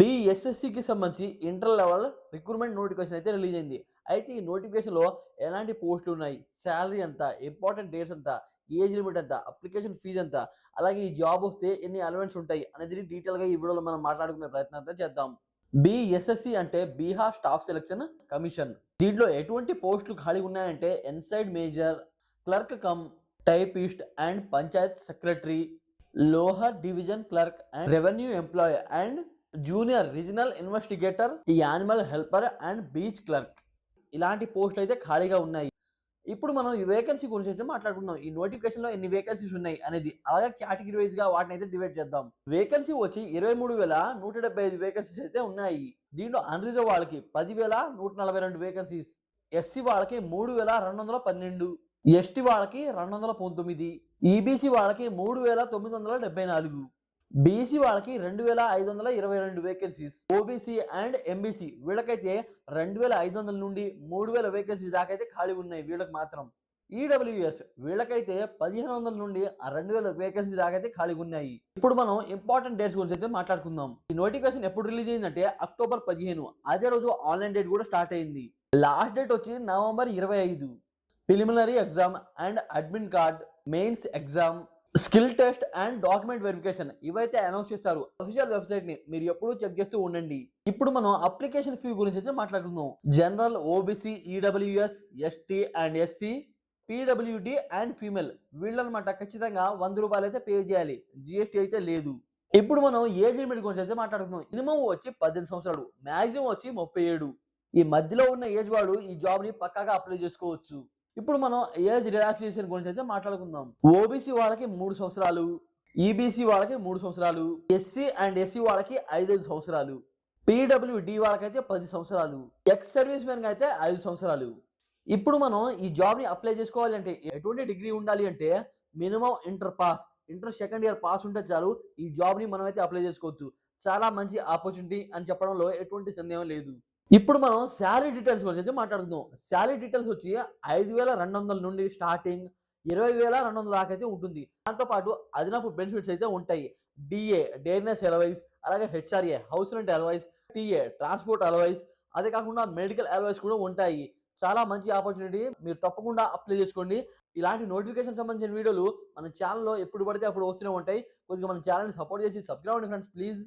బీఎస్ఎస్సికి సంబంధించి inter level recruitment notification అయితే release అయింది. అయితే ఈ నోటిఫికేషన్‌లో ఎలాంటి పోస్టులు ఉన్నాయి, సాలరీ ఎంత, ఇంపార్టెంట్ డేట్స్ ఎంత, ఏజ్ లిమిట్ ఎంత, అప్లికేషన్ ఫీజ్ ఎంత, అలాగే ఈ జాబ్ వస్తే ఎన్ని అలవెన్స్ ఉంటాయి అనేది డీటెయిల్‌గా ఈ వీడియోలో మనం మాట్లాడుకునే ప్రయత్నం అయితే చేద్దాం. బీఎస్ఎస్సి అంటే బీహార్ స్టాఫ్ సెలక్షన్ కమిషన్. దీంట్లో ఎటువంటి పోస్టులు ఖాళీగా ఉన్నాయంటే ఎన్‌సైడ్ మేజర్, clerk cum typist and panchayat secretary, lower division clerk and revenue employee and junior regional investigator, ఈ animal helper and bench clerk ఇలాంటి పోస్టులు అయితే ఖాళీగా ఉన్నాయి. ఇప్పుడు మనం ఈ వేకెన్సీ గురించి అయితే మాట్లాడుకుందాం. ఈ నోటిఫికేషన్‌లో ఎన్ని వేకెన్సీస్ ఉన్నాయి అనేది. అలాగే కేటగిరీ వైస్‌గా వాటిని అయితే డివైడ్ చేద్దాం. వేకెన్సీ వచ్చి 23,175 వేకెన్సీస్ అయితే ఉన్నాయి. దీంట్లో అన్‌రిజర్వ్ వాళ్ళకి 10,142 వేకెన్సీస్, ఎస్సీ వాళ్ళకి 3,212, ఎస్టీ వాళ్ళకి 219, ఈబీసీ వాళ్ళకి 3,974, బీసీ వాళ్ళకి 2,522 వేకెన్సీస్, ఓబీసీ అండ్ ఎంబీసీ వీళ్ళకైతే 2,500 నుండి 3,000 వేకెన్సీస్ దాకా అయితే ఖాళీ ఉన్నాయి వీళ్ళకి మాత్రం. ఈడబ్ల్యూఎస్ వీళ్ళకైతే 1,500 నుండి 2,000 వేకెన్సీ దాకా అయితే ఖాళీగా ఉన్నాయి. ఇప్పుడు మనం ఇంపార్టెంట్ డేట్స్ గురించి అయితే మాట్లాడుకుందాం. ఈ నోటిఫికేషన్ ఎప్పుడు రిలీజ్ అయిందంటే అక్టోబర్ 15. అదే రోజు ఆన్లైన్ డేట్ కూడా స్టార్ట్ అయింది. లాస్ట్ డేట్ వచ్చి November 25. Preliminary exam and admit card, mains exam, skill test and document verification ఇవైతే అనౌన్స్ చేస్తారు. అఫీషియల్ వెబ్సైట్ ని మీరు ఎప్పుడూ చెక్ చేస్తూ ఉండండి. ఇప్పుడు మనం అప్లికేషన్ ఫీ గురించి అయితే మాట్లాడుకుందాం. General, OBC, EWS, ST and SC, PWD and female వీళ్ళనమాట ఖచ్చితంగా 100 రూపాయలు అయితే పే చేయాలి. జిఎస్టీ అయితే లేదు. ఇప్పుడు మనం ఏజ్ లిమిట్ గురించి అయితే మాట్లాడుకుందాం. మినిమం వచ్చి 18 సంవత్సరాలు, మాక్సిమం వచ్చి 37. ఈ మధ్యలో ఉన్న ఏజ్ వాడు ఈ జాబ్ ని పక్కాగా అప్లై చేసుకోవచ్చు. ఇప్పుడు మనం ఏజ్ రిలాక్సేషన్ గురించి అయితే మాట్లాడుకుందాం. ఓబీసీ వాళ్ళకి 3 సంవత్సరాలు, ఈబీసీ వాళ్ళకి 3 సంవత్సరాలు, ఎస్సీ అండ్ ఎస్సీ వాళ్ళకి 5 సంవత్సరాలు, పీడబ్ల్యూడి వాళ్ళకైతే 10 సంవత్సరాలు, ఎక్స్ సర్వీస్ మెన్ అయితే 5 సంవత్సరాలు. ఇప్పుడు మనం ఈ జాబ్ ని అప్లై చేసుకోవాలి అంటే ఎటువంటి డిగ్రీ ఉండాలి అంటే minimum inter second year pass ఉంటే చాలు ఈ జాబ్ ని మనం అయితే అప్లై చేసుకోవచ్చు. చాలా మంచి ఆపర్చునిటీ అని చెప్పడంలో ఎటువంటి సందేహం లేదు. ఇప్పుడు మనం శాలరీ డీటెయిల్స్ గురించి అయితే మాట్లాడుకుందాం. శాలరీ డీటెయిల్స్ వచ్చి 5,200 నుండి స్టార్టింగ్ 20,200 దాకా అయితే ఉంటుంది. దాంతో పాటు అదనపు బెనిఫిట్స్ అయితే ఉంటాయి. డిఏ డేర్నెస్ అలవైస్, అలాగే HRA house rent allowances, TA transport allowances, అదే కాకుండా మెడికల్ అలవైస్ కూడా ఉంటాయి. చాలా మంచి ఆపర్చునిటీ. మీరు తప్పకుండా అప్లై చేసుకోండి. ఇలాంటి నోటిఫికేషన్ సంబంధించిన వీడియోలు మన ఛానల్‌లో ఎప్పుడు పడితే అప్పుడు వస్తూనే ఉంటాయి. కొద్దిగా మన ఛానల్‌ని సపోర్ట్ చేసి సబ్స్క్రైబ్ అవ్వండి ఫ్రెండ్స్ ప్లీజ్.